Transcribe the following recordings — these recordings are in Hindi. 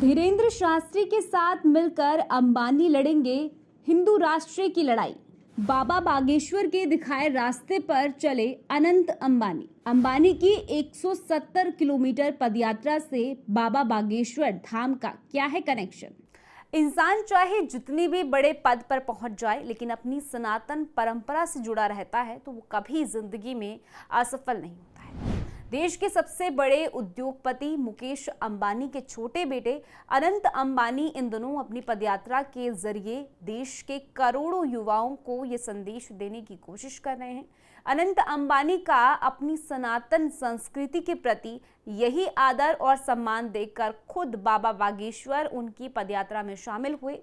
धीरेन्द्र शास्त्री के साथ मिलकर अंबानी लड़ेंगे हिंदू राष्ट्र की लड़ाई। बाबा बागेश्वर के दिखाए रास्ते पर चले अनंत अंबानी। अंबानी की 170 किलोमीटर पदयात्रा से बाबा बागेश्वर धाम का क्या है कनेक्शन? इंसान चाहे जितनी भी बड़े पद पर पहुंच जाए, लेकिन अपनी सनातन परंपरा से जुड़ा रहता है तो वो कभी जिंदगी में असफल नहीं होता है। देश के सबसे बड़े उद्योगपति मुकेश अंबानी के छोटे बेटे अनंत अंबानी इन दिनों अपनी पदयात्रा के जरिए देश के करोड़ों युवाओं को ये संदेश देने की कोशिश कर रहे हैं। अनंत अंबानी का अपनी सनातन संस्कृति के प्रति यही आदर और सम्मान देखकर खुद बाबा बागेश्वर उनकी पदयात्रा में शामिल हुए,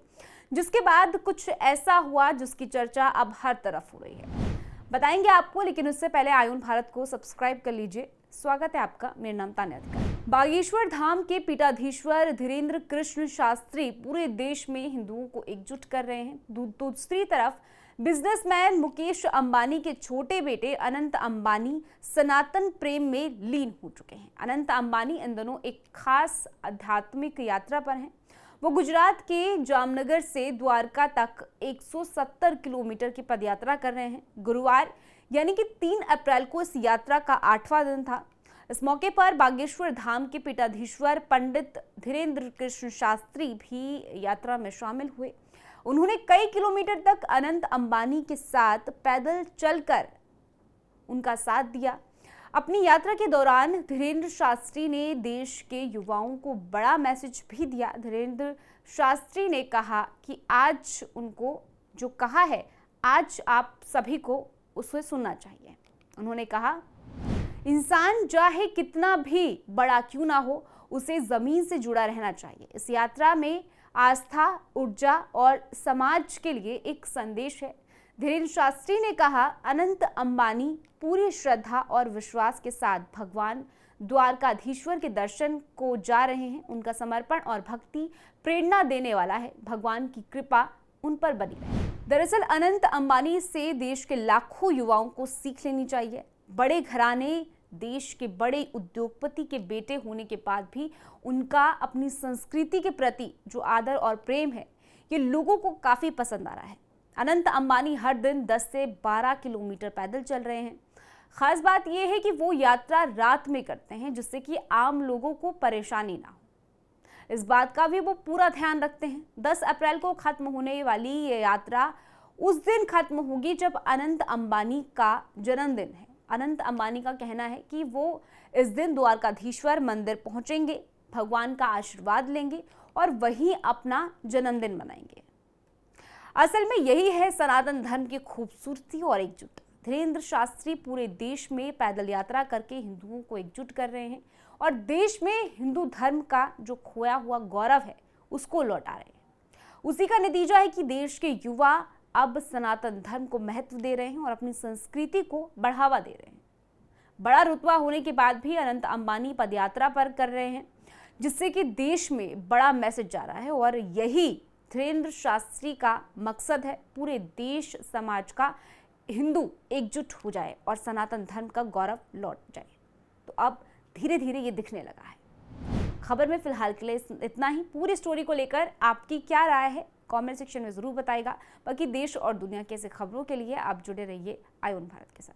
जिसके बाद कुछ ऐसा हुआ जिसकी चर्चा अब हर तरफ हो रही है। बताएंगे आपको, लेकिन उससे पहले आयुन भारत को सब्सक्राइब कर लीजिए। स्वागत है आपका, मेरा नाम तान्या अधिकारी। बागेश्वर धाम के पीठाधीश्वर धीरेन्द्र कृष्ण शास्त्री पूरे देश में हिंदुओं को एकजुट कर रहे हैं। दूसरी तरफ बिजनेसमैन मुकेश अंबानी के छोटे बेटे अनंत अंबानी सनातन प्रेम में लीन हो चुके हैं। अनंत अंबानी इन दोनों एक खास आध्यात्मिक यात्रा पर हैं। वो गुजरात के जामनगर से द्वारका तक 170 किलोमीटर की पदयात्रा कर रहे हैं। गुरुवार यानी कि 3 अप्रैल को इस यात्रा का 8वां दिन था। इस मौके पर बागेश्वर धाम के पीठाधीश्वर पंडित धीरेन्द्र कृष्ण शास्त्री भी यात्रा में शामिल हुए। उन्होंने कई किलोमीटर तक अनंत अंबानी के साथ पैदल चलकर उनका साथ दिया। अपनी यात्रा के दौरान धीरेन्द्र शास्त्री ने देश के युवाओं को बड़ा मैसेज भी दिया। धीरेन्द्र शास्त्री ने कहा कि आज उनको जो कहा है, आज आप सभी को उसे सुनना चाहिए। उन्होंने कहा, इंसान चाहे कितना भी बड़ा क्यों ना हो, उसे जमीन से जुड़ा रहना चाहिए। इस यात्रा में आस्था, ऊर्जा और समाज के लिए एक संदेश है। धीरेन्द्र शास्त्री ने कहा, अनंत अंबानी पूरी श्रद्धा और विश्वास के साथ भगवान द्वारकाधीश्वर के दर्शन को जा रहे हैं। उनका समर्पण और भक्ति प्रेरणा देने वाला है। भगवान की कृपा उन पर बनी रहे। दरअसल अनंत अंबानी से देश के लाखों युवाओं को सीख लेनी चाहिए। बड़े घराने, देश के बड़े उद्योगपति के बेटे होने के बाद भी उनका अपनी संस्कृति के प्रति जो आदर और प्रेम है, ये लोगों को काफी पसंद आ रहा है। अनंत अंबानी हर दिन 10 से 12 किलोमीटर पैदल चल रहे हैं। खास बात यह है कि वो यात्रा रात में करते हैं, जिससे कि आम लोगों को परेशानी ना हो। इस बात का भी वो पूरा ध्यान रखते हैं। 10 अप्रैल को खत्म होने वाली ये यात्रा उस दिन खत्म होगी जब अनंत अंबानी का जन्मदिन है। अनंत अंबानी का कहना है कि वो इस दिन द्वारकाधीश्वर मंदिर पहुंचेंगे, भगवान का आशीर्वाद लेंगे और वहीं अपना जन्मदिन मनाएंगे। असल में यही है सनातन धर्म की खूबसूरती और एकजुट। धीरेन्द्र शास्त्री पूरे देश में पैदल यात्रा करके हिंदुओं को एकजुट कर रहे हैं और देश में हिंदू धर्म का जो खोया हुआ गौरव है उसको लौटा रहे हैं। उसी का नतीजा है कि देश के युवा अब सनातन धर्म को महत्व दे रहे हैं और अपनी संस्कृति को बढ़ावा दे रहे हैं। बड़ा रुतबा होने के बाद भी अनंत अंबानी पदयात्रा पर कर रहे हैं, जिससे कि देश में बड़ा मैसेज जा रहा है और यही धीरेन्द्र शास्त्री का मकसद है। पूरे देश समाज का हिंदू एकजुट हो जाए और सनातन धर्म का गौरव लौट जाए। तो अब धीरे धीरे ये दिखने लगा है। खबर में फिलहाल के लिए इतना ही। पूरी स्टोरी को लेकर आपकी क्या राय है, कमेंट सेक्शन में जरूर बताइएगा। बाकी देश और दुनिया की ऐसी खबरों के लिए आप जुड़े रहिए आयुन भारत के साथ।